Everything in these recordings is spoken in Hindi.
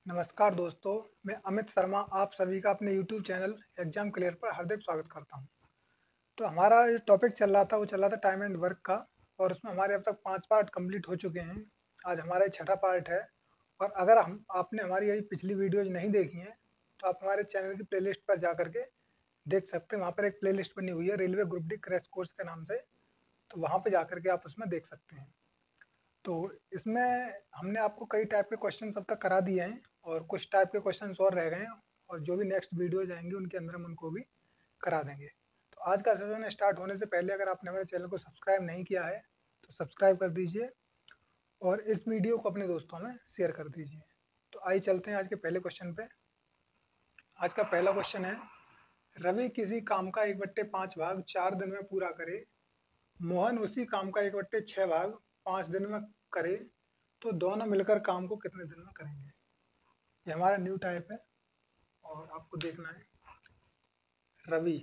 नमस्कार दोस्तों, मैं अमित शर्मा आप सभी का अपने YouTube चैनल एग्जाम क्लियर पर हार्दिक स्वागत करता हूं। तो हमारा जो टॉपिक चल रहा था वो चल रहा था टाइम एंड वर्क का और उसमें हमारे अब तक 5 पार्ट कंप्लीट हो चुके हैं। आज हमारा ये छठा पार्ट है और अगर हम आपने हमारी यही पिछली वीडियोज़ नहीं देखी हैं तो आप हमारे चैनल की प्लेलिस्ट पर जा कर के देख सकते हैं। वहाँ पर एक प्लेलिस्ट बनी हुई है railway group D crash course के नाम से, तो वहाँ पे जा कर के आप उसमें देख सकते हैं। तो इसमें हमने आपको कई टाइप के क्वेश्चन अब तक करा दिए हैं और कुछ टाइप के क्वेश्चंस और रह गए हैं और जो भी नेक्स्ट वीडियोज आएंगे उनके अंदर हम उनको भी करा देंगे। तो आज का सेशन स्टार्ट होने से पहले अगर आपने हमारे चैनल को सब्सक्राइब नहीं किया है तो सब्सक्राइब कर दीजिए और इस वीडियो को अपने दोस्तों में शेयर कर दीजिए। तो आइए चलते हैं आज के पहले क्वेश्चन पे। आज का पहला क्वेश्चन है, रवि किसी काम का 1/5 भाग 4 दिन में पूरा करे, मोहन उसी काम का 1/6 भाग 5 दिन में करे, तो दोनों मिलकर काम को कितने दिन में करेंगे। ये हमारा न्यू टाइप है और आपको देखना है। रवि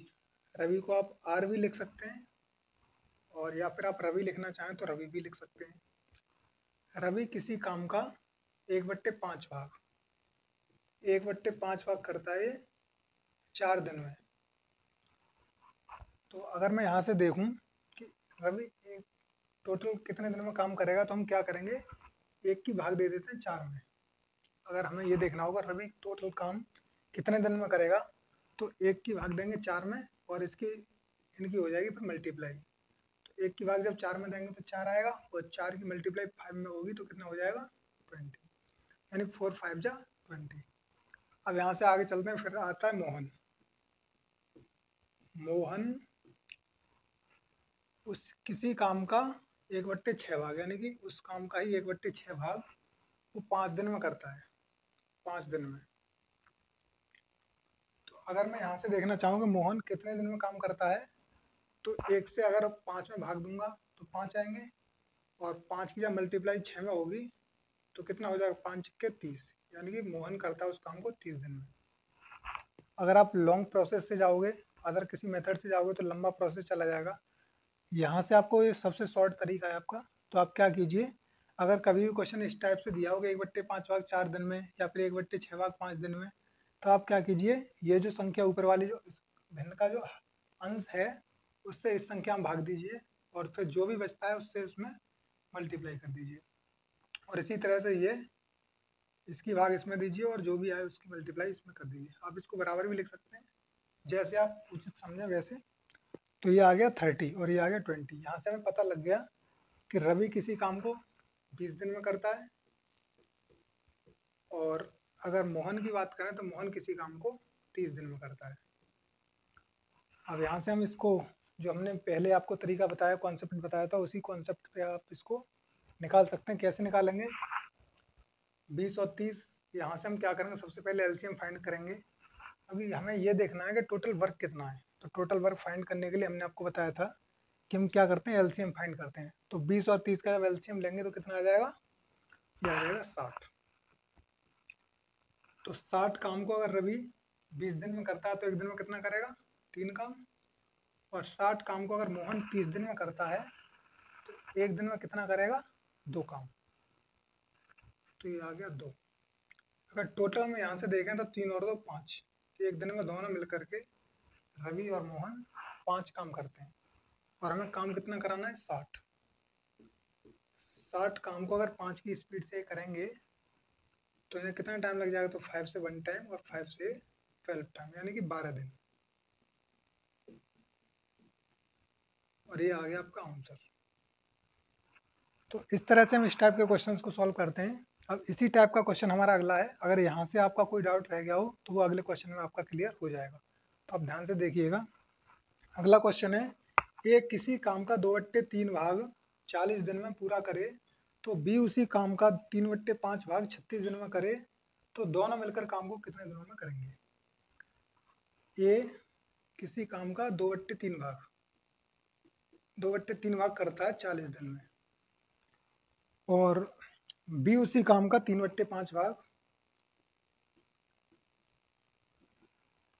रवि को आप आर भी लिख सकते हैं और या फिर आप रवि लिखना चाहें तो रवि भी लिख सकते हैं। रवि किसी काम का 1/5 भाग 1/5 भाग करता है 4 दिन में। तो अगर मैं यहाँ से देखूं कि रवि एक टोटल कितने दिन में काम करेगा तो हम क्या करेंगे, एक की भाग दे देते हैं 4 में। अगर हमें ये देखना होगा रवि टोटल काम कितने दिन में करेगा तो एक की भाग देंगे 4 में और इसकी इनकी हो जाएगी फिर मल्टीप्लाई। तो एक की भाग जब 4 में देंगे तो 4 आएगा और 4 की मल्टीप्लाई 5 में होगी तो कितना हो जाएगा 20, यानी 4 5 जा 20। अब यहाँ से आगे चलते हैं, फिर आता है मोहन। मोहन उस किसी काम का 1/6 भाग यानी कि उस काम का ही 1/6 भाग वो 5 दिन में करता है, 5 दिन में। तो अगर मैं यहाँ से देखना चाहूँ कि मोहन कितने दिन में काम करता है तो एक से अगर 5 में भाग दूंगा तो 5 आएंगे और 5 की जब मल्टीप्लाई 6 में होगी तो कितना हो जाएगा 5 के 30, यानी कि मोहन करता है उस काम को 30 दिन में। अगर आप लॉन्ग प्रोसेस से जाओगे, अदर किसी मेथड से जाओगे तो लंबा प्रोसेस चला जाएगा। यहाँ से आपको ये सबसे शॉर्ट तरीका है आपका। तो आप क्या कीजिए, अगर कभी भी क्वेश्चन इस टाइप से दिया होगा 1/5 भाग 4 दिन में या फिर 1/6 भाग 5 दिन में, तो आप क्या कीजिए, ये जो संख्या ऊपर वाली जो भिन्न का जो अंश है उससे इस संख्या में भाग दीजिए और फिर जो भी बचता है उससे उसमें मल्टीप्लाई कर दीजिए। और इसी तरह से ये इसकी भाग इसमें दीजिए और जो भी आए उसकी मल्टीप्लाई इसमें कर दीजिए। आप इसको बराबर भी लिख सकते हैं, जैसे आप उचित समझें वैसे। तो ये आ गया 30 और ये आ गया 20। यहाँ से हमें पता लग गया कि रवि किसी काम को 20 दिन में करता है और अगर मोहन की बात करें तो मोहन किसी काम को 30 दिन में करता है। अब यहाँ से हम इसको जो हमने पहले आपको तरीका बताया, कॉन्सेप्ट बताया था, उसी कॉन्सेप्ट पे आप इसको निकाल सकते हैं। कैसे निकालेंगे, 20 और 30, यहाँ से हम क्या करेंगे, सबसे पहले एलसीएम फाइंड करेंगे। अभी हमें ये देखना है कि टोटल वर्क कितना है। तो टोटल वर्क फाइंड करने के लिए हमने आपको बताया था कि हम क्या करते हैं, एलसीएम फाइंड करते हैं। तो 20 और 30 का जब एलसीएम लेंगे तो कितना आ जाएगा, ये आ जाएगा 60। तो 60 काम को अगर रवि 20 दिन में करता है तो एक दिन में कितना करेगा, 3 काम। और 60 काम को अगर मोहन 30 दिन में करता है तो एक दिन में कितना करेगा, 2 काम। तो ये आ गया 2। अगर टोटल में यहाँ से देखें तो 3 और 2 5, एक दिन में दोनों मिल करके रवि और मोहन 5 काम करते हैं और हमें काम कितना कराना है, 60। 60 काम को अगर 5 की स्पीड से करेंगे तो इन्हें कितना टाइम लग जाएगा, तो 5 से 1 टाइम और 5 से 12 टाइम, यानी कि 12 दिन। और ये आ गया आपका आंसर। तो इस तरह से हम इस टाइप के क्वेश्चंस को सॉल्व करते हैं। अब इसी टाइप का क्वेश्चन हमारा अगला है। अगर यहाँ से आपका कोई डाउट रह गया हो तो वो अगले क्वेश्चन में आपका क्लियर हो जाएगा। तो आप ध्यान से देखिएगा। अगला क्वेश्चन है, ए किसी काम का 2/3 भाग 40 दिन में पूरा करे तो बी उसी काम का 3/5 भाग 36 दिन में करे, तो दोनों मिलकर काम को कितने दिनों में करेंगे। ए किसी काम का 2/3 भाग करता है 40 दिन में और बी उसी काम का 3/5 भाग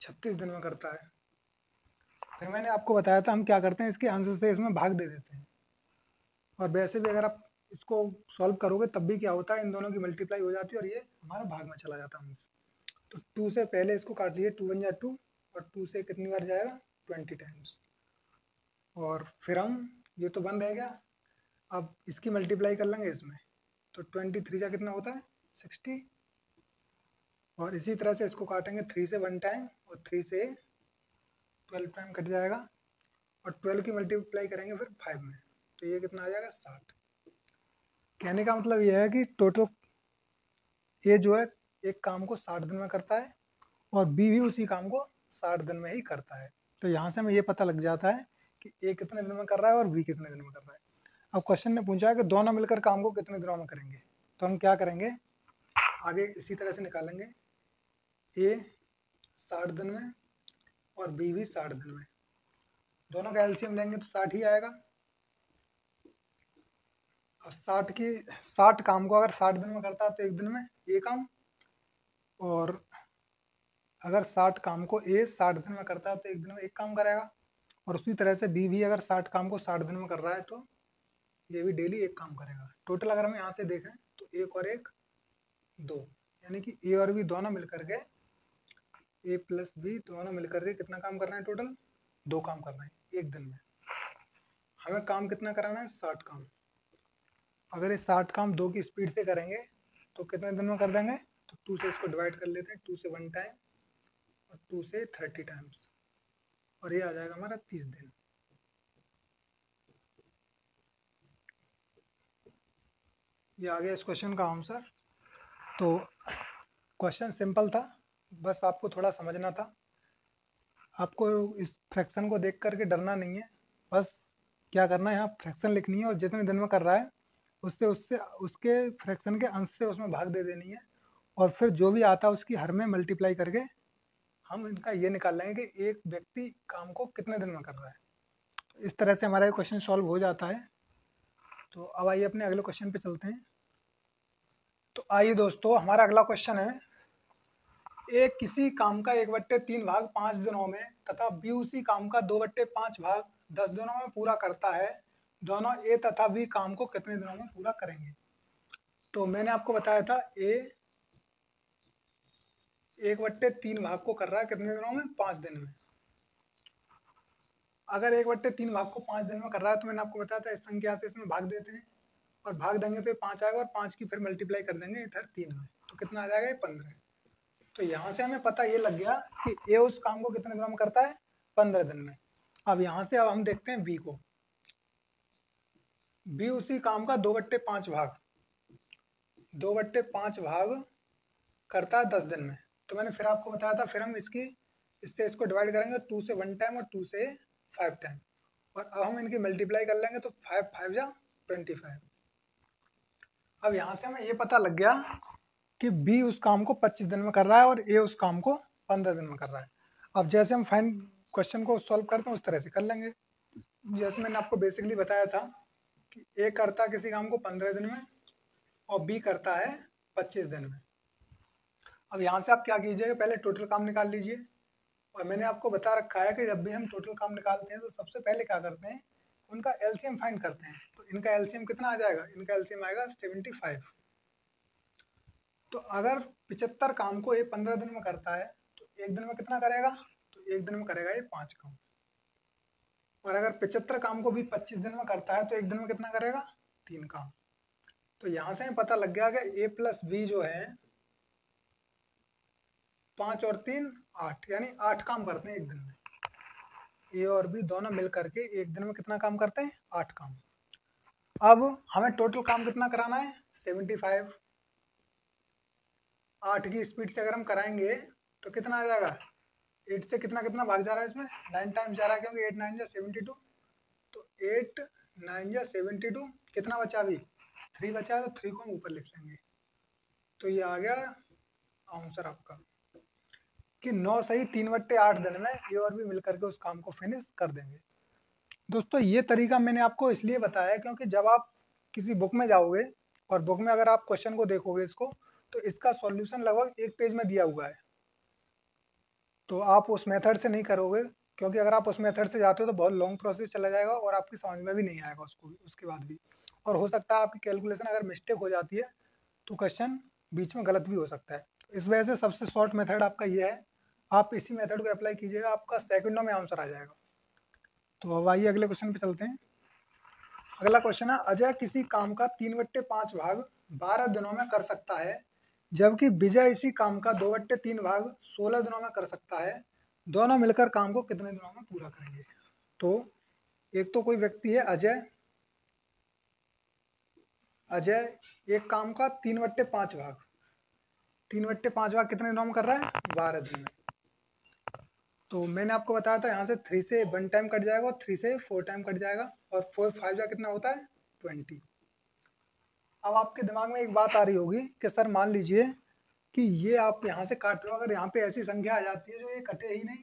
36 दिन में करता है। फिर मैंने आपको बताया था हम क्या करते हैं, इसके आंसर से इसमें भाग दे देते हैं। और वैसे भी अगर आप इसको सॉल्व करोगे तब भी क्या होता है, इन दोनों की मल्टीप्लाई हो जाती है और ये हमारा भाग में चला जाता अंश। तो 2 से पहले इसको काट लिए, 2 वन जा 2, और 2 से कितनी बार जाएगा, 20 टाइम्स। और फिर हम, ये तो 1 रह गया, अब इसकी मल्टीप्लाई कर लेंगे इसमें, तो 23 का कितना होता है, 60। और इसी तरह से इसको काटेंगे 3 से 1 टाइम, और 3 से 12 टाइम कट जाएगा, और 12 की मल्टीप्लाई करेंगे फिर 5 में, तो ये कितना आ जाएगा, 60। कहने का मतलब ये है कि टोटल ए जो है एक काम को 60 दिन में करता है, और बी भी उसी काम को 60 दिन में ही करता है। तो यहाँ से हमें ये पता लग जाता है कि ए कितने दिन में कर रहा है और बी कितने दिन में कर रहा है। अब क्वेश्चन ने पूछा है कि दोनों मिलकर काम को कितने दिनों में करेंगे, तो हम क्या करेंगे, आगे इसी तरह से निकालेंगे, ए 60 दिन में और बी भी 60 दिन में, दोनों का एलसीएम लेंगे तो 60 ही आएगा। और 60 काम को अगर 60 दिन में करता है तो एक दिन में ये काम, और अगर 60 काम को ए 60 दिन में करता है तो एक दिन में एक काम करेगा। और उसी तरह से बी भी अगर 60 काम को 60 दिन में कर रहा है तो ये भी डेली एक काम करेगा। टोटल अगर हम यहाँ से देखें तो एक और एक 2, यानी कि ए और बी दोनों मिलकर के, ए प्लस बी दोनों मिलकर के कितना काम कर रहे हैं, टोटल 2 काम कर रहे हैं एक दिन में। हमें काम कितना कराना है, 60 काम। अगर ये 60 काम 2 की स्पीड से करेंगे तो कितने दिन में कर देंगे, तो 2 से इसको डिवाइड कर लेते हैं, 2 से 1 टाइम और 2 से 30 टाइम्स, और ये आ जाएगा हमारा 30 दिन। ये आ गया इस क्वेश्चन का आंसर। तो क्वेश्चन सिंपल था, बस आपको थोड़ा समझना था। आपको इस फ्रैक्शन को देख करके डरना नहीं है, बस क्या करना है, यहाँ फ्रैक्शन लिखनी है और जितने दिन में कर रहा है उससे उससे उसके फ्रैक्शन के अंश से उसमें भाग दे देनी है, और फिर जो भी आता है उसकी हर में मल्टीप्लाई करके हम इनका ये निकाल लेंगे कि एक व्यक्ति काम को कितने दिन में कर रहा है। तो इस तरह से हमारा ये क्वेश्चन सॉल्व हो जाता है। तो अब आइए अपने अगले क्वेश्चन पे चलते हैं। तो आइए दोस्तों, हमारा अगला क्वेश्चन है, ए किसी काम का 1/3 भाग 5 दिनों में तथा बी उसी काम का 2/5 भाग 10 दिनों में पूरा करता है, दोनों ए तथा बी काम को कितने दिनों में पूरा करेंगे। तो मैंने आपको बताया था ए 1/3 भाग को कर रहा है कितने दिनों में, 5 दिन में। अगर 1/3 भाग को 5 दिन में कर रहा है तो मैंने आपको बताया था इस संख्या से इसमें भाग देते हैं, और भाग देंगे तो ये 5 आएगा, और 5 की फिर मल्टीप्लाई कर देंगे इधर 3 में, तो कितना आ जाएगा, ये 15। तो यहाँ से हमें पता ये लग गया कि ए उस काम को कितने दिनों में करता है, 15 दिन में। अब यहाँ से अब हम देखते हैं बी को, बी उसी काम का 2/5 भाग, 2/5 भाग करता है 10 दिन में। तो मैंने फिर आपको बताया था, फिर हम इससे इसको डिवाइड करेंगे, 2 से 1 टाइम और 2 से 5 टाइम, और अब हम इनकी मल्टीप्लाई कर लेंगे तो 5 5 जा 25। अब यहाँ से हमें ये पता लग गया कि बी उस काम को 25 दिन में कर रहा है और ए उस काम को 15 दिन में कर रहा है। अब जैसे हम फाइन क्वेश्चन को सॉल्व करते हैं उस तरह से कर लेंगे। जैसे मैंने आपको बेसिकली बताया था कि ए करता है किसी काम को 15 दिन में और बी करता है 25 दिन में। अब यहाँ से आप क्या कीजिएगा, पहले टोटल काम निकाल लीजिए। और मैंने आपको बता रखा है कि जब भी हम टोटल काम निकालते हैं तो सबसे पहले क्या करते हैं, उनका एलसीएम फाइंड करते हैं। तो इनका एलसीएम कितना आ जाएगा, इनका एलसीएम आएगा 75। तो अगर 75 काम को ये 15 दिन में करता है तो एक दिन में कितना करेगा, तो एक दिन में करेगा ये 5 काम। और अगर 75 काम को भी 25 दिन में करता है तो एक दिन में कितना करेगा, 3 काम। तो यहाँ से हमें पता लग गया कि ए प्लस बी जो है 5 और 3 8, यानी 8 काम करते हैं एक दिन में। ए और बी दोनों मिल करके एक दिन में कितना काम करते हैं, 8 काम। अब हमें टोटल काम कितना कराना है, 75। 8 की स्पीड से अगर हम कराएंगे तो कितना आ जाएगा, 8 से कितना कितना भाग जा रहा है, इसमें 9 टाइम्स जा रहा है, क्योंकि 8 9 जा 72। तो 8 9 जा 72, कितना बचा, अभी 3 बचा है, तो 3 को हम ऊपर लिख लेंगे। तो ये आ गया आंसर आपका कि 9 सही 3/8 दिन में ए और बी मिलकर के उस काम को फिनिश कर देंगे। दोस्तों ये तरीका मैंने आपको इसलिए बताया क्योंकि जब आप किसी बुक में जाओगे और बुक में अगर आप क्वेश्चन को देखोगे इसको, तो इसका सॉल्यूशन लगभग 1 पेज में दिया हुआ है। तो आप उस मेथड से नहीं करोगे, क्योंकि अगर आप उस मेथड से जाते हो तो बहुत लॉन्ग प्रोसेस चला जाएगा और आपकी समझ में भी नहीं आएगा उसको उसके बाद भी। और हो सकता है आपकी कैलकुलेशन अगर मिस्टेक हो जाती है तो क्वेश्चन बीच में गलत भी हो सकता है। इस वजह से सबसे शॉर्ट मेथड आपका ये है, आप इसी मेथड को अप्लाई कीजिएगा, आपका सेकंडों में आंसर आ जाएगा। तो अब आइए अगले क्वेश्चन पे चलते हैं। अगला क्वेश्चन है, अजय किसी काम का 3/5 भाग 12 दिनों में कर सकता है, जबकि विजय इसी काम का 2/3 भाग 16 दिनों में कर सकता है। दोनों मिलकर काम को कितने दिनों में पूरा करेंगे? तो एक तो कोई व्यक्ति है अजय, अजय एक काम का 3/5 भाग, 3/5 भाग कितने दिनों में कर रहा है? 12 दिन में। तो मैंने आपको बताया था यहाँ से 3 से 1 टाइम कट जाएगा और 3 से 4 टाइम कट जाएगा, और 4 5 का कितना होता है? 20। अब आपके दिमाग में एक बात आ रही होगी कि सर मान लीजिए कि ये आप यहाँ से काट लो, अगर यहाँ पे ऐसी संख्या आ जाती है जो ये कटे ही नहीं।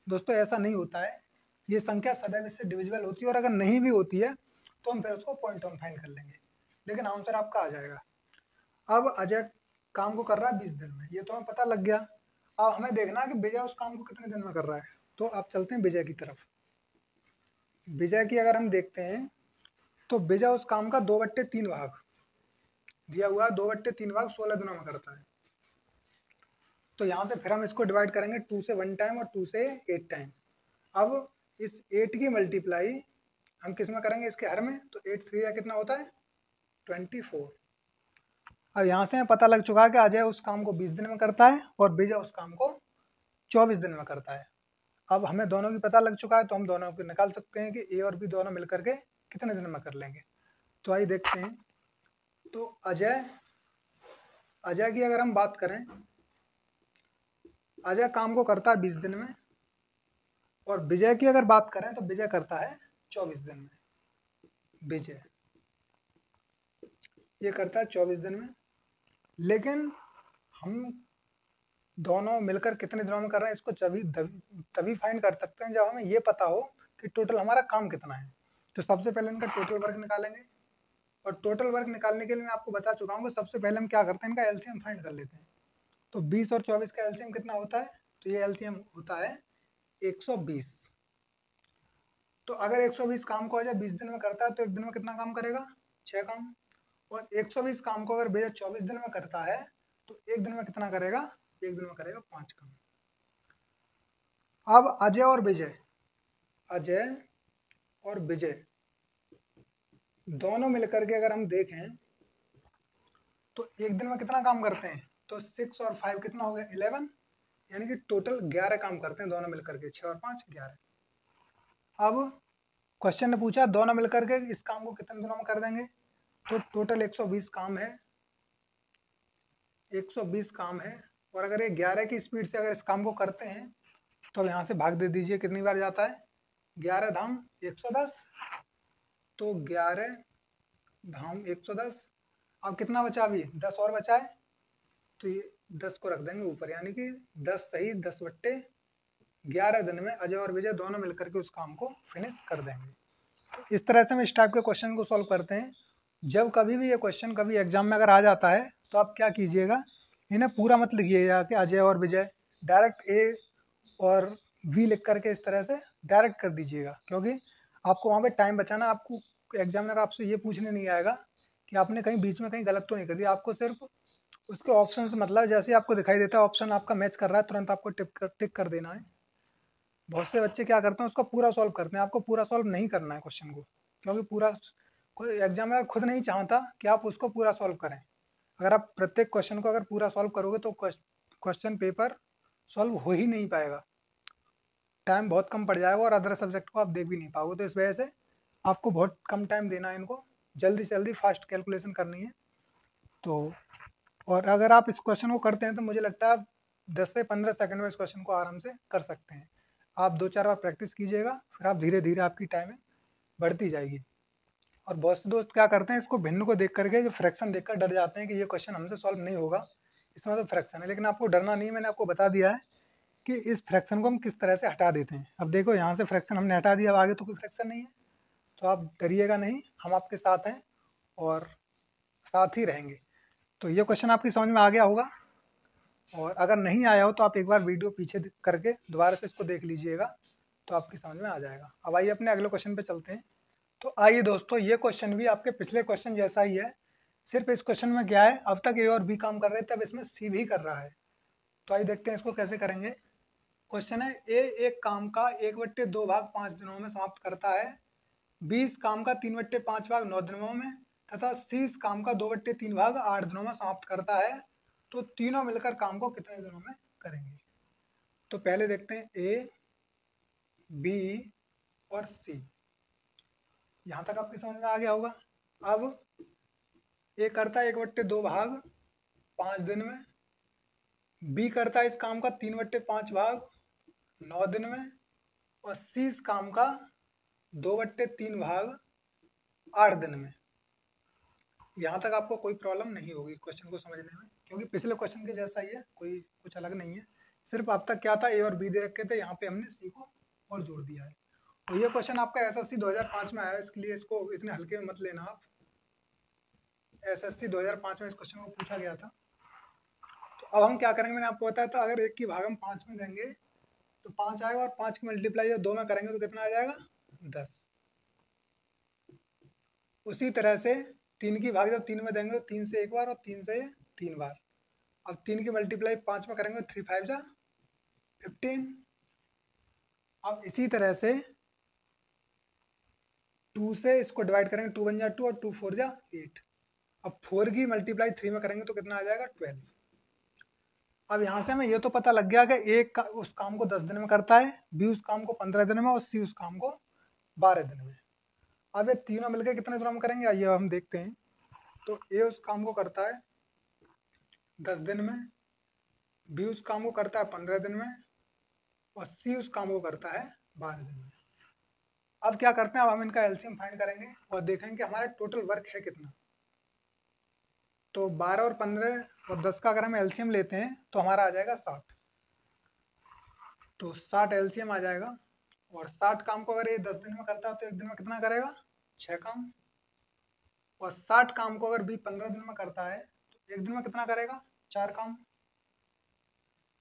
दोस्तों ऐसा नहीं होता है, ये संख्या सदैव इससे डिविजिबल होती है, और अगर नहीं भी होती है तो हम फिर उसको पॉइंट ऑन फाइंड कर लेंगे, लेकिन आंसर आपका आ जाएगा। अब अजय काम को कर रहा है 20 दिन में, ये तो हमें पता लग गया। अब हमें देखना है कि विजय उस काम को कितने दिन में कर रहा है। तो आप चलते हैं विजय की तरफ। विजय की अगर हम देखते हैं तो विजय उस काम का 2/3 भाग दिया हुआ है, 2/3 भाग 16 दिनों में करता है। तो यहाँ से फिर हम इसको डिवाइड करेंगे 2 से 1 टाइम और 2 से 8 टाइम। अब इस 8 की मल्टीप्लाई हम किस में करेंगे? इसके हर में। तो 8 3 या कितना होता है? 24। अब यहाँ से हमें पता लग चुका है कि अजय उस काम को 20 दिन में करता है और विजय उस काम को 24 दिन में करता है। अब हमें दोनों की पता लग चुका है, तो हम दोनों को निकाल सकते हैं कि ए और बी दोनों मिलकर के कितने दिन में कर लेंगे। तो आइए देखते हैं। तो अजय की अगर हम बात करें, अजय काम को करता है 20 दिन में, और विजय की अगर बात करें तो विजय करता है 24 दिन में। विजय ये करता है 24 दिन में, लेकिन हम दोनों मिलकर कितने दिनों में कर रहे हैं इसको तभी फाइंड कर सकते हैं जब हमें ये पता हो कि टोटल हमारा काम कितना है। तो सबसे पहले इनका टोटल वर्क निकालेंगे, और टोटल वर्क निकालने के लिए मैं आपको बता चुका हूँ कि सबसे पहले हम क्या करते हैं, इनका एलसीएम फाइंड कर लेते हैं। तो 20 और 24 का एलसीएम कितना होता है? तो ये एलसीएम होता है 120। तो अगर 120 काम को अजय 20 दिन में करता है तो एक दिन में कितना काम करेगा? 6 काम। और 120 काम को अगर विजय 24 दिन में करता है तो एक दिन में कितना करेगा? एक दिन में करेगा 5 काम। अब अजय और विजय दोनों मिलकर के अगर हम देखें तो एक दिन में कितना काम करते हैं? तो 6 और 5 कितना हो गया? 11, यानी कि टोटल 11 काम करते हैं दोनों मिलकर के। 6 और 5 11। अब क्वेश्चन ने पूछा दोनों मिलकर के इस काम को कितने दिनों में कर देंगे? तो टोटल 120 काम है, 120 काम है, और अगर ये 11 की स्पीड से अगर इस काम को करते हैं तो अब यहाँ से भाग दे दीजिए, कितनी बार जाता है? 11 धाम 110। तो 11 धाम 110। अब कितना बचा? अभी 10 और बचा है, तो ये 10 को रख देंगे ऊपर, यानी कि 10 सही 10/11 दिन में अजय और विजय दोनों मिलकर के उस काम को फिनिश कर देंगे। तो इस तरह से हम इस टाइप के क्वेश्चन को सॉल्व करते हैं। जब कभी भी ये क्वेश्चन कभी एग्जाम में अगर आ जाता है तो आप क्या कीजिएगा, इन्हें पूरा मत लिखिएगा कि अजय और विजय, डायरेक्ट ए और वी लिख करके इस तरह से डायरेक्ट कर दीजिएगा, क्योंकि आपको वहाँ पे टाइम बचाना। आपको एग्जामिनर आपसे ये पूछने नहीं आएगा कि आपने कहीं बीच में कहीं गलत तो नहीं कर दिया। आपको सिर्फ उसके ऑप्शन से मतलब, जैसे आपको दिखाई देता है ऑप्शन आपका मैच कर रहा है, तुरंत आपको टिक कर देना है। बहुत से बच्चे क्या करते हैं, उसको पूरा सॉल्व करते हैं। आपको पूरा सॉल्व नहीं करना है क्वेश्चन को, क्योंकि पूरा कोई एग्जामिनर खुद नहीं चाहता कि आप उसको पूरा सॉल्व करें। अगर आप प्रत्येक क्वेश्चन को अगर पूरा सॉल्व करोगे तो क्वेश्चन पेपर सॉल्व हो ही नहीं पाएगा, टाइम बहुत कम पड़ जाएगा और अदर सब्जेक्ट को आप देख भी नहीं पाओगे। तो इस वजह से आपको बहुत कम टाइम देना है, इनको जल्दी से जल्दी फास्ट कैलकुलेशन करनी है। तो और अगर आप इस क्वेश्चन को करते हैं तो मुझे लगता है आप 10 से 15 सेकंड में इस क्वेश्चन को आराम से कर सकते हैं। आप 2-4 बार प्रैक्टिस कीजिएगा, फिर आप धीरे धीरे आपकी टाइमिंग बढ़ती जाएगी। और बहुत से दोस्त क्या करते हैं, इसको भिन्न को देख करके जो फ्रैक्शन देखकर डर जाते हैं कि ये क्वेश्चन हमसे सॉल्व नहीं होगा, इसमें तो फ्रैक्शन है। लेकिन आपको डरना नहीं है, मैंने आपको बता दिया है कि इस फ्रैक्शन को हम किस तरह से हटा देते हैं। अब देखो यहाँ से फ्रैक्शन हमने हटा दिया, अब आगे तो कोई फ्रैक्शन नहीं है, तो आप डरिएगा नहीं, हम आपके साथ हैं और साथ ही रहेंगे। तो ये क्वेश्चन आपकी समझ में आ गया होगा, और अगर नहीं आया हो तो आप एक बार वीडियो पीछे करके दोबारा से इसको देख लीजिएगा, तो आपकी समझ में आ जाएगा। अब आइए अपने अगले क्वेश्चन पे चलते हैं। तो आइए दोस्तों, ये क्वेश्चन भी आपके पिछले क्वेश्चन जैसा ही है, सिर्फ इस क्वेश्चन में क्या है, अब तक ए और बी काम कर रहे थे, अब इसमें सी भी कर रहा है। तो आइए देखते हैं इसको कैसे करेंगे। क्वेश्चन है ए एक काम का 1/2 भाग 5 दिनों में समाप्त करता है, बी इस काम का 3/5 भाग 9 दिनों में तथा सी इस काम का 2/3 भाग 8 दिनों में समाप्त करता है। तो तीनों मिलकर काम को कितने दिनों में करेंगे। तो पहले देखते हैं ए, बी और सी। यहाँ तक आपकी समझ में आ गया होगा। अब ए करता है 1/2 भाग 5 दिन में, बी करता है इस काम का 3/5 भाग 9 दिन में, और सी इस काम का 2/3 भाग 8 दिन में। यहाँ तक आपको कोई प्रॉब्लम नहीं होगी क्वेश्चन को समझने में, क्योंकि पिछले क्वेश्चन के जैसा ही है, कोई कुछ अलग नहीं है। सिर्फ अब तक क्या था, ए और बी दे रखे थे, यहाँ पे हमने सी को और जोड़ दिया है। और ये क्वेश्चन आपका एसएससी 2005 में आया, इसलिए इसको इतने हल्के में मत लेना आप। एसएससी 2005 में इस क्वेश्चन को पूछा गया था। तो अब हम क्या करेंगे, मैंने आपको बताया था, अगर 1 की भाग हम 5 में देंगे तो 5 आएगा, और 5 की मल्टीप्लाई 2 में करेंगे तो कितना आ जाएगा, 10। उसी तरह से 3 की भाग जब 3 में देंगे तो 3 से 1 बार और 3 से 3 बार। अब 3 की मल्टीप्लाई 5 में करेंगे 3 5 जा 15। अब इसी तरह से 2 से इसको डिवाइड करेंगे, 2 1 जा 2 और 2 4 जा 8। अब 4 की मल्टीप्लाई 3 में करेंगे तो कितना आ जाएगा, 12। अब यहाँ से हमें ये तो पता लग गया कि एक का उस काम को 10 दिन में करता है, बी उस काम को 15 दिन में, और सी उस काम को 12 दिन में। अब ये तीनों मिलकर कितने दिनों में करेंगे, आइए हम देखते हैं। तो ए उस काम को करता है 10 दिन में, बी उस काम को करता है 15 दिन में, और सी उस काम को करता है 12 दिन में। अब क्या करते हैं, अब हम इनका एलसीएम फाइंड करेंगे और देखेंगे कि हमारा टोटल वर्क है कितना। तो 12 और 15 और 10 का अगर हम एलसीएम लेते हैं तो हमारा आ जाएगा 60। तो 60 एलसीएम आ जाएगा। और 60 काम को अगर ये 10 दिन में करता है तो एक दिन में कितना करेगा, 6 काम। और 60 काम को अगर बी 15 दिन में करता है तो एक दिन में कितना करेगा, 4 काम।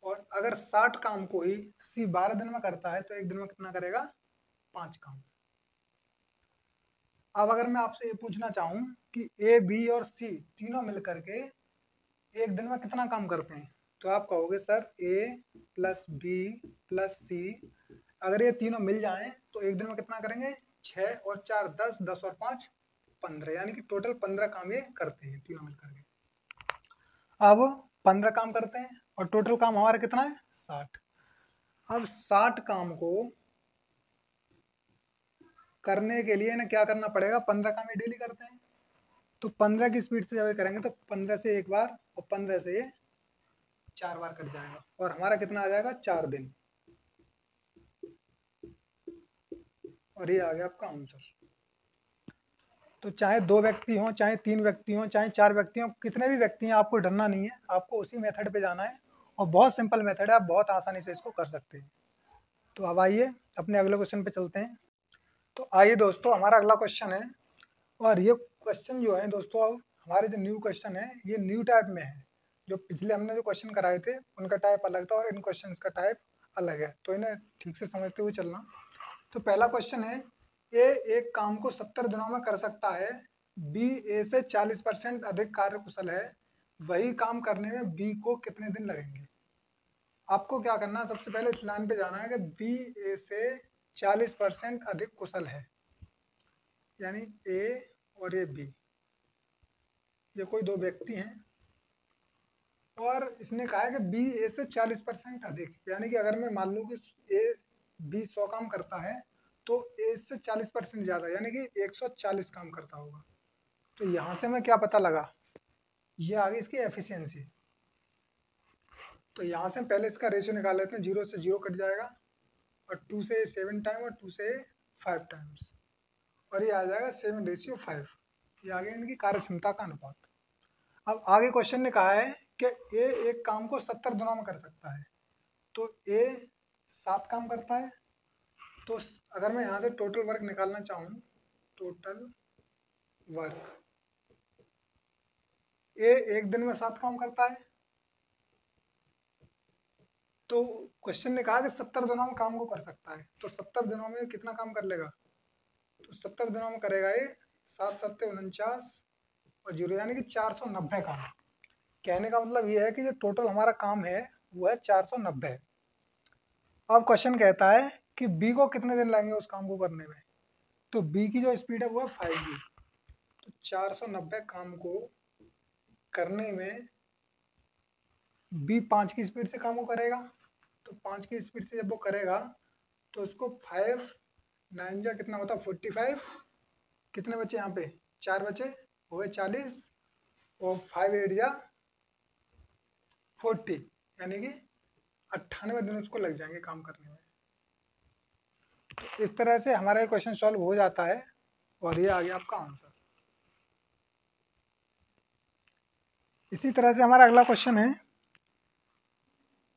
और अगर 60 काम को ही सी 12 दिन में करता है तो एक दिन में कितना करेगा, 5 काम। अब अगर मैं आपसे ये पूछना चाहूँ कि ए, बी और सी तीनों मिलकर के एक दिन में कितना काम करते हैं, तो आप कहोगे सर ए प्लस बी प्लस सी, अगर ये तीनों मिल जाएं तो एक दिन में कितना करेंगे, 6 और 4 10, 10 और 5 15, यानी कि टोटल 15 काम ये करते हैं तीनों मिलकर के। अब 15 काम करते हैं और टोटल काम हमारा कितना है, 60। अब 60 काम को करने के लिए ना क्या करना पड़ेगा, 15 काम ये डेली करते हैं, तो 15 की स्पीड से जब ये करेंगे तो 15 से एक बार और 15 से ये 4 बार कट जाएगा, और हमारा कितना आ जाएगा, 4 दिन। और ये आ गया आपका आंसर। तो चाहे 2 व्यक्ति हों, चाहे 3 व्यक्ति हों, चाहे 4 व्यक्ति हों, कितने भी व्यक्ति हैं, आपको डरना नहीं है, आपको उसी मेथड पे जाना है। और बहुत सिंपल मेथड है, आप बहुत आसानी से इसको कर सकते हैं। तो अब आइए अपने अगले क्वेश्चन पे चलते हैं। तो आइए दोस्तों, हमारा अगला क्वेश्चन है, और ये क्वेश्चन जो है दोस्तों, अब हमारे जो न्यू क्वेश्चन है ये न्यू टाइप में है। जो पिछले हमने जो क्वेश्चन कराए थे उनका टाइप अलग था, और इन क्वेश्चन का टाइप अलग है, तो इन्हें ठीक से समझते हुए चलना। तो पहला क्वेश्चन है, ए एक काम को 70 दिनों में कर सकता है, बी ए से 40% अधिक कार्यकुशल है, वही काम करने में बी को कितने दिन लगेंगे। आपको क्या करना है, सबसे पहले इस लाइन पे जाना है कि बी ए से 40% अधिक कुशल है, यानी ए और ए बी, ये कोई दो व्यक्ति हैं, और इसने कहा है कि बी ए से 40% अधिक, यानी कि अगर मैं मान लूँ कि ए बी 100 काम करता है तो ए से 40% ज़्यादा, यानी कि 140 काम करता होगा। तो यहाँ से मैं क्या पता लगा, ये आ गई इसकी एफिशिएंसी। तो यहाँ से पहले इसका रेशियो निकाल लेते हैं, 0 से 0 कट जाएगा, और 2 से 7 टाइम और 2 से 5 टाइम्स, और ये आ जाएगा 7:5। ये आ गया इनकी कार्यक्षमता का अनुपात। अब आगे क्वेश्चन ने कहा है कि ए एक काम को 70 दिनों में कर सकता है, तो ए 7 काम करता है। तो अगर मैं यहाँ से टोटल वर्क निकालना चाहूँ, टोटल वर्क, ए एक दिन में 7 काम करता है, तो क्वेश्चन ने कहा कि 70 दिनों में काम को कर सकता है, तो 70 दिनों में कितना काम कर लेगा, तो 70 दिनों में करेगा ये 7 7 49, और 0 यानी कि 490 काम। कहने का मतलब ये है कि जो टोटल हमारा काम है वो है 490। अब क्वेश्चन कहता है कि बी को कितने दिन लगेंगे उस काम को करने में। तो बी की जो स्पीड है वो है 5G। तो 490 काम को करने में बी 5 की स्पीड से काम को करेगा। तो 5 की स्पीड से जब वो करेगा तो उसको 5 9 जा कितना होता है 45। कितने बचे यहाँ पे 4 बचे, हो गए 40। और 5 8 जा 40, यानी कि 98 दिन उसको लग जाएंगे काम करने में। तो इस तरह से हमारा ये क्वेश्चन सॉल्व हो जाता है और ये आ गया आपका आंसर। इसी तरह से हमारा अगला क्वेश्चन है,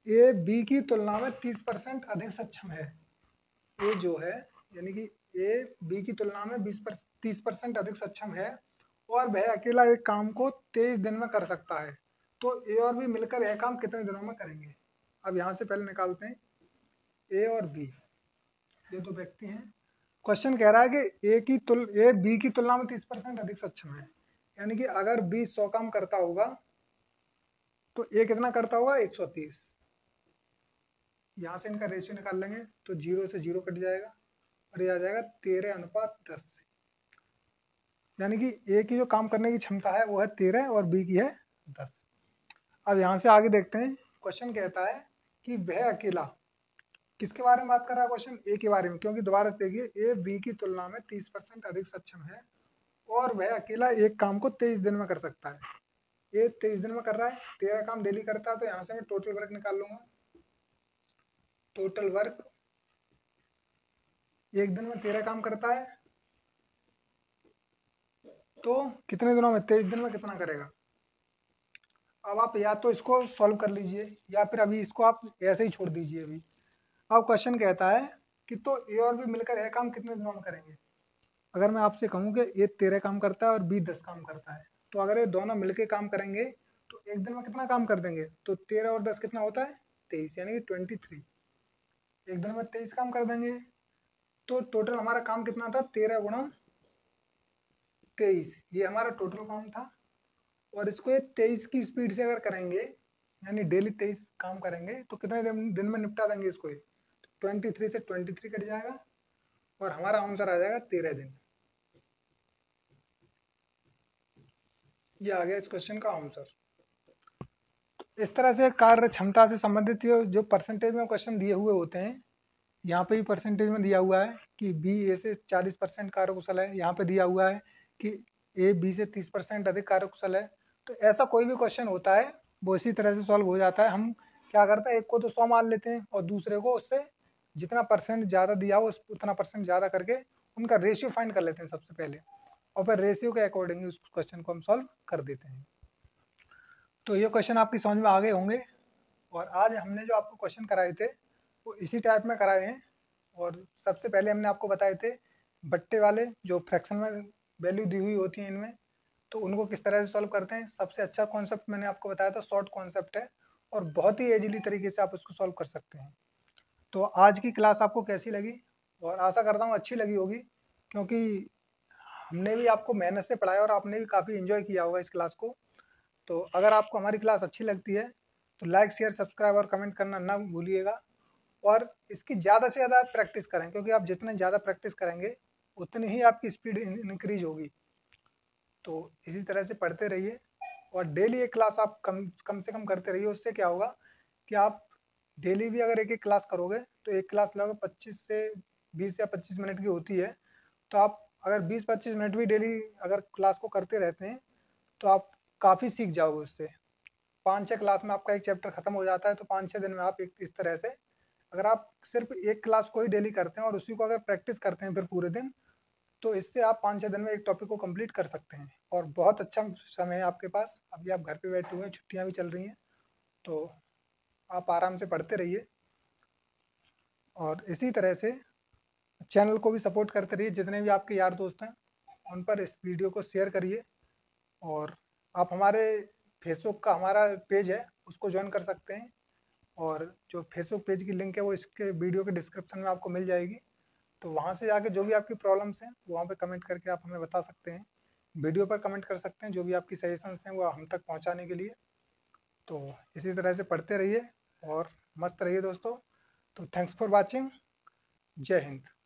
ए बी की तुलना में 30% अधिक सक्षम है। ए जो है यानी कि ए बी की तुलना में 30% अधिक सक्षम है और वह अकेला एक काम को 23 दिन में कर सकता है। तो ए और बी मिलकर यह काम कितने दिनों में करेंगे। अब यहाँ से पहले निकालते हैं ए और बी, ये दो व्यक्ति हैं। क्वेश्चन कह रहा है कि ए बी की तुलना में 30% अधिक सक्षम है, यानी कि अगर बी 100 काम करता होगा तो ए कितना करता होगा 130। यहाँ से इनका रेशियो निकाल लेंगे तो 0 से 0 कट जाएगा और ये आ जाएगा 13:10। यानी कि ए की जो काम करने की क्षमता है वो है 13 और बी की है 10। अब यहाँ से आगे देखते हैं। क्वेश्चन कहता है कि वह अकेला, किसके बारे में बात कर रहा है क्वेश्चन, ए के बारे में, क्योंकि दोबारा से देखिए ए बी की तुलना में 30% अधिक सक्षम है और वह अकेला एक काम को 23 दिन में कर सकता है। ये 23 दिन में कर रहा है, 13 काम डेली करता है, तो यहाँ से मैं टोटल वर्क निकाल लूंगा। टोटल वर्क, एक दिन में 13 काम करता है तो कितने दिनों में 23 दिन में कितना करेगा। अब आप या तो इसको सॉल्व कर लीजिए या फिर अभी इसको आप ऐसे ही छोड़ दीजिए अभी। अब क्वेश्चन कहता है कि तो ए और बी मिलकर यह काम कितने दिनों में करेंगे। अगर मैं आपसे कहूँ कि ए 13 काम करता है और बी 10 काम करता है, तो अगर ये दोनों मिलकर काम करेंगे तो एक दिन में कितना काम कर देंगे। तो 13 और 10 कितना होता है 23, यानी कि 23। एक दिन में 23 काम कर देंगे। तो टोटल हमारा काम कितना था 13 गुणा 23, ये हमारा टोटल काम था। और इसको ये 23 की स्पीड से अगर करेंगे, यानी डेली 23 काम करेंगे तो कितने दिन में निपटा देंगे इसको ये। 23 से 23 कट जाएगा और हमारा आंसर आ जाएगा 13 दिन। ये आ गया इस क्वेश्चन का आंसर। इस तरह से कार्य क्षमता से संबंधित जो परसेंटेज में क्वेश्चन दिए हुए होते हैं, यहाँ पे भी परसेंटेज में दिया हुआ है कि बी ए से 40% कार्यकुशल है, यहाँ पे दिया हुआ है कि ए बी से 30% अधिक कार्यकुशल है। तो ऐसा कोई भी क्वेश्चन होता है वो इसी तरह से सॉल्व हो जाता है। हम क्या करते हैं, एक को तो 100 मान लेते हैं और दूसरे को उससे जितना परसेंट ज़्यादा दिया हो उतना परसेंट ज़्यादा करके उनका रेशियो फाइंड कर लेते हैं सबसे पहले, और फिर रेशियो के अकॉर्डिंग उस क्वेश्चन को हम सॉल्व कर देते हैं। तो ये क्वेश्चन आपकी समझ में आ गए होंगे। और आज हमने जो आपको क्वेश्चन कराए थे वो इसी टाइप में कराए हैं। और सबसे पहले हमने आपको बताए थे बट्टे वाले, जो फ्रैक्शन में वैल्यू दी हुई होती है इनमें, तो उनको किस तरह से सॉल्व करते हैं। सबसे अच्छा कॉन्सेप्ट मैंने आपको बताया था, शॉर्ट कॉन्सेप्ट है और बहुत ही इजीली तरीके से आप उसको सॉल्व कर सकते हैं। तो आज की क्लास आपको कैसी लगी, और आशा करता हूँ अच्छी लगी होगी, क्योंकि हमने भी आपको मेहनत से पढ़ाया और आपने भी काफ़ी इन्जॉय किया होगा इस क्लास को। तो अगर आपको हमारी क्लास अच्छी लगती है तो लाइक शेयर सब्सक्राइब और कमेंट करना ना भूलिएगा। और इसकी ज़्यादा से ज़्यादा प्रैक्टिस करें, क्योंकि आप जितने ज़्यादा प्रैक्टिस करेंगे उतनी ही आपकी स्पीड इंक्रीज होगी। तो इसी तरह से पढ़ते रहिए और डेली एक क्लास आप कम से कम करते रहिए। उससे क्या होगा कि आप डेली भी अगर एक एक क्लास करोगे तो एक क्लास लगभग 25 से 20 या 25 मिनट की होती है। तो आप अगर 20-25 मिनट भी डेली अगर क्लास को करते रहते हैं तो आप काफ़ी सीख जाओगे उससे। 5-6 क्लास में आपका एक चैप्टर खत्म हो जाता है, तो 5-6 दिन में आप एक इस तरह से, अगर आप सिर्फ एक क्लास को ही डेली करते हैं और उसी को अगर प्रैक्टिस करते हैं फिर पूरे दिन, तो इससे आप 5-6 दिन में एक टॉपिक को कंप्लीट कर सकते हैं। और बहुत अच्छा समय है आपके पास, अभी आप घर पे बैठे हुए हैं, छुट्टियां भी चल रही हैं, तो आप आराम से पढ़ते रहिए। और इसी तरह से चैनल को भी सपोर्ट करते रहिए। जितने भी आपके यार दोस्त हैं उन पर इस वीडियो को शेयर करिए। और आप हमारे फेसबुक का हमारा पेज है उसको ज्वाइन कर सकते हैं, और जो फेसबुक पेज की लिंक है वो इसके वीडियो के डिस्क्रिप्शन में आपको मिल जाएगी। तो वहाँ से जाके जो भी आपकी प्रॉब्लम्स हैं वहाँ पे कमेंट करके आप हमें बता सकते हैं वीडियो पर कमेंट कर सकते हैं, जो भी आपकी सजेशंस हैं वो हम तक पहुंचाने के लिए। तो इसी तरह से पढ़ते रहिए और मस्त रहिए दोस्तों। तो थैंक्स फॉर वाचिंग। जय हिंद।